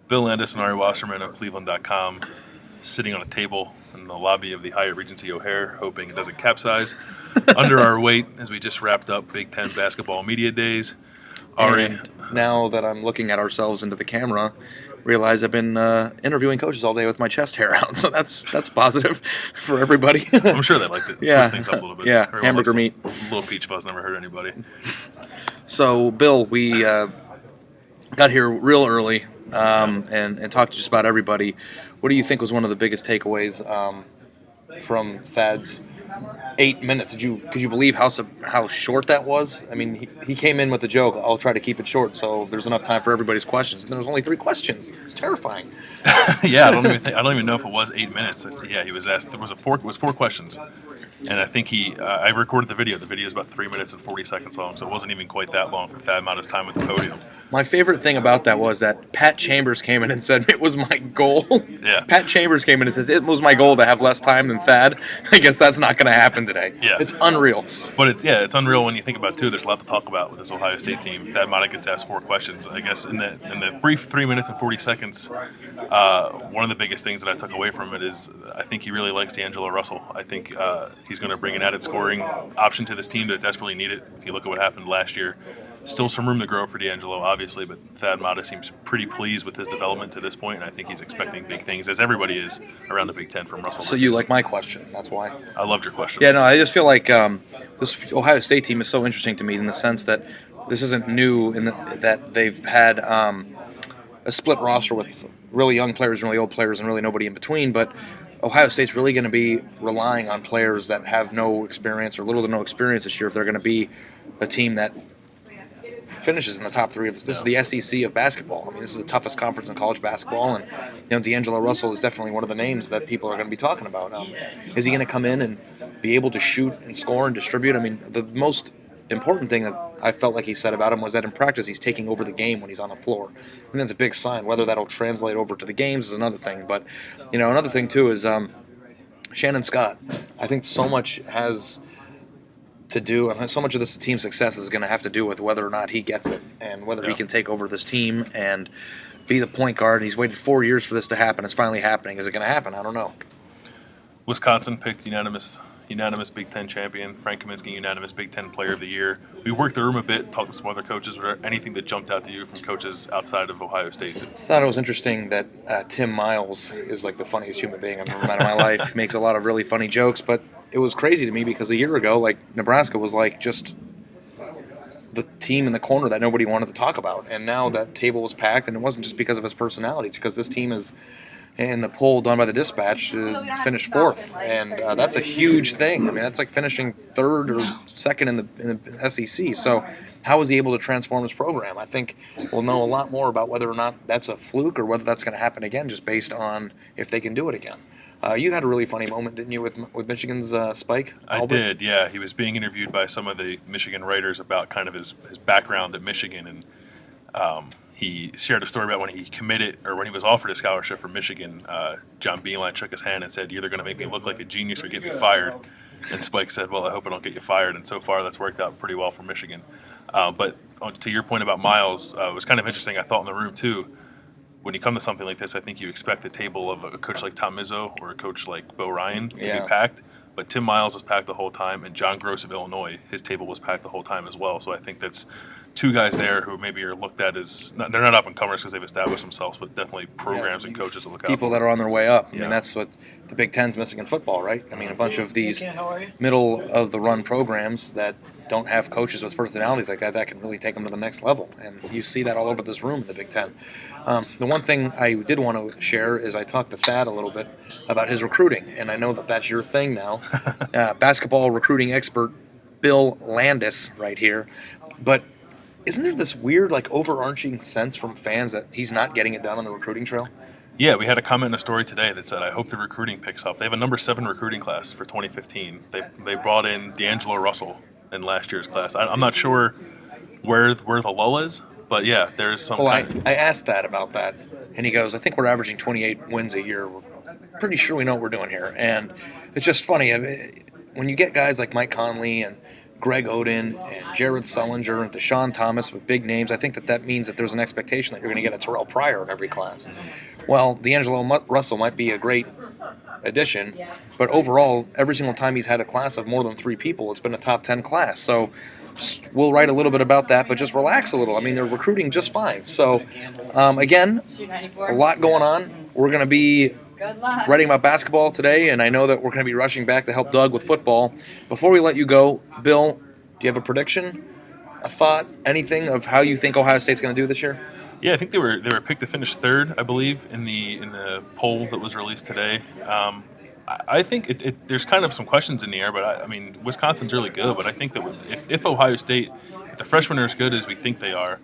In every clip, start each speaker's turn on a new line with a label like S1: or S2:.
S1: Bill Landis and Ari Wasserman of cleveland.com sitting on a table in the lobby of the Hyatt Regency O'Hare, hoping it doesn't capsize under our weight as we just wrapped up Big Ten basketball media days. Ari,
S2: And now that I'm looking at ourselves into the camera, realize I've been interviewing coaches all day with my chest hair out, so that's positive for everybody.
S1: I'm sure they liked it.
S2: Yeah.
S1: Switch things up a little bit.
S2: Yeah,
S1: Everyone
S2: hamburger
S1: likes
S2: meat.
S1: a little peach fuzz never hurt anybody.
S2: So, Bill, we got here real early and talked to just about everybody. What do you think was one of the biggest takeaways from Thad's 8 minutes? Could you believe how short that was? I mean, he came in with the joke, "I'll try to keep it short, so there's enough time for everybody's questions." And there was only 3 questions. It's terrifying.
S1: Yeah, I don't even know if it was 8 minutes. Yeah, he was asked. It was 4 questions, and I think I recorded the video. The video is about 3 minutes and 40 seconds long, so it wasn't even quite that long for Thad Matta's time at the podium.
S2: My favorite thing about that was that Pat Chambers came in and said it was my goal.
S1: Yeah.
S2: Pat Chambers came in and says it was my goal to have less time than Thad. I guess that's not going to happen today.
S1: Yeah.
S2: It's unreal.
S1: But it's unreal when you think about it, too. There's a lot to talk about with this Ohio State team. Thad Matta gets asked 4 questions. I guess in the brief 3 minutes and 40 seconds, one of the biggest things that I took away from it is I think he really likes D'Angelo Russell. I think he's going to bring an added scoring option to this team that desperately need it. If you look at what happened last year, still some room to grow for D'Angelo, obviously, but Thad Matta seems pretty pleased with his development to this point, and I think he's expecting big things, as everybody is around the Big Ten from Russell.
S2: So you like my question, that's why.
S1: I loved your question.
S2: Yeah, no, I just feel like this Ohio State team is so interesting to me in the sense that this isn't new in that they've had a split roster with really young players, really old players, and really nobody in between, but Ohio State's really going to be relying on players that have no experience or little to no experience this year if they're going to be a team that finishes in the top 3 of this. This is the SEC of basketball. I mean, this is the toughest conference in college basketball, and D'Angelo Russell is definitely one of the names that people are going to be talking about. Is he going to come in and be able to shoot and score and distribute? I mean, the most important thing that I felt like he said about him was that in practice he's taking over the game when he's on the floor, and that's a big sign. Whether that'll translate over to the games is another thing. But another thing too is Shannon Scott. I think so much has to do, and so much of this team's success is going to have to do with whether or not he gets it and whether he can take over this team and be the point guard. He's waited 4 years for this to happen. It's finally happening. Is it going to happen? I don't know.
S1: Wisconsin picked unanimous Big Ten champion. Frank Kaminsky, unanimous Big Ten Player of the Year. We worked the room a bit, talked to some other coaches. Was there anything that jumped out to you from coaches outside of Ohio State?
S2: I thought it was interesting that Tim Miles is like the funniest human being I've ever met in my life. Makes a lot of really funny jokes, but it was crazy to me because a year ago, like, Nebraska was like just the team in the corner that nobody wanted to talk about. And now that table was packed, and it wasn't just because of his personality. It's because this team is, in the poll done by the Dispatch, finished 4th. And that's a huge thing. I mean, that's like finishing 3rd or 2nd in the SEC. So how is he able to transform his program? I think we'll know a lot more about whether or not that's a fluke or whether that's going to happen again just based on if they can do it again. You had a really funny moment, didn't you, with Michigan's Spike Albert?
S1: I did, yeah. He was being interviewed by some of the Michigan writers about kind of his background at Michigan, and he shared a story about when he committed or when he was offered a scholarship from Michigan. John Beilein shook his hand and said, "You're either going to make me look like a genius or get me fired." And Spike said, "Well, I hope I don't get you fired." And so far, that's worked out pretty well for Michigan. But to your point about Miles, it was kind of interesting, I thought, in the room, too. When you come to something like this, I think you expect the table of a coach like Tom Izzo or a coach like Bo Ryan to be packed. But Tim Miles was packed the whole time, and John Gross of Illinois, his table was packed the whole time as well. So I think that's 2 guys there who maybe are looked at as they're not up and comers because they've established themselves, but definitely programs and coaches to look out.
S2: People that are on their way up. I mean, that's what the Big Ten's missing in football, right? I mean, a bunch of these middle of the run programs that don't have coaches with personalities like that can really take them to the next level, and you see that all over this room in the Big Ten. The one thing I did want to share is I talked to Thad a little bit about his recruiting, and I know that that's your thing now. Basketball recruiting expert Bill Landis right here. But isn't there this weird, like, overarching sense from fans that he's not getting it done on the recruiting trail?
S1: Yeah, we had a comment in a story today that said, "I hope the recruiting picks up." They have a number 7 recruiting class for 2015. They brought in D'Angelo Russell in last year's class. I'm not sure where the lull is. But, yeah, there's some
S2: I asked that about that, and he goes, "I think we're averaging 28 wins a year. We're pretty sure we know what we're doing here." And it's just funny. I mean, when you get guys like Mike Conley and Greg Oden and Jared Sullinger and Deshaun Thomas with big names, I think that means that there's an expectation that you're going to get a Terrell Pryor in every class. Well, D'Angelo Russell might be a great addition, but overall, every single time he's had a class of more than 3 people, it's been a top 10 class. So we'll write a little bit about that, but just relax a little. I mean, they're recruiting just fine. So, again, a lot going on. We're going to be writing about basketball today, and I know that we're going to be rushing back to help Doug with football. Before we let you go, Bill, do you have a prediction, a thought, anything of how you think Ohio State's going to do this year?
S1: Yeah, I think they were picked to finish third, I believe, in the poll that was released today. I think there's kind of some questions in the air, but I mean, Wisconsin's really good. But I think that if Ohio State, if the freshmen are as good as we think they are,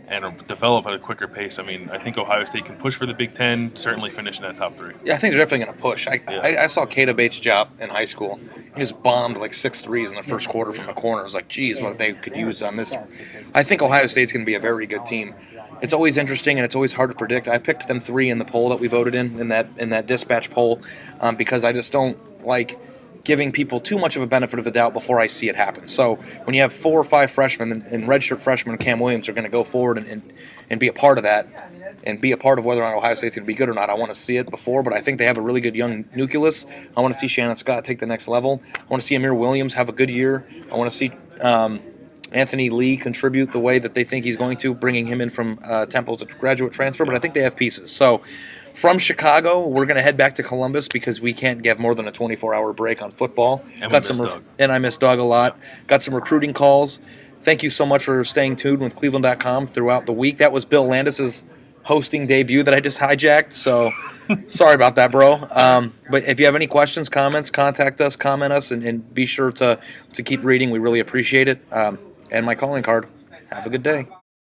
S1: and develop at a quicker pace, I mean, I think Ohio State can push for the Big Ten, certainly finish in that top 3.
S2: Yeah, I think they're definitely going to push. I saw Kata Bates' job in high school. He just bombed like 6 threes in the first quarter from the corner. It was like, geez, what they could use on this. I think Ohio State's going to be a very good team. It's always interesting and it's always hard to predict. I picked them 3 in the poll that we voted in that dispatch poll, because I just don't like giving people too much of a benefit of the doubt before I see it happen. So when you have 4 or 5 freshmen and redshirt freshman Cam Williams are going to go forward and be a part of that and be a part of whether or not Ohio State's going to be good or not, I want to see it before, but I think they have a really good young nucleus. I want to see Shannon Scott take the next level. I want to see Amir Williams have a good year. I want to see Anthony Lee contribute the way that they think he's going to, bringing him in from Temple as a graduate transfer, but I think they have pieces. So from Chicago, we're going to head back to Columbus because we can't give more than a 24-hour break on football.
S1: And Doug.
S2: And I miss Doug a lot. Got some recruiting calls. Thank you so much for staying tuned with cleveland.com throughout the week. That was Bill Landis' hosting debut that I just hijacked, so sorry about that, bro. But if you have any questions, comments, contact us, comment us, and be sure to keep reading. We really appreciate it. And my calling card. Have a good day.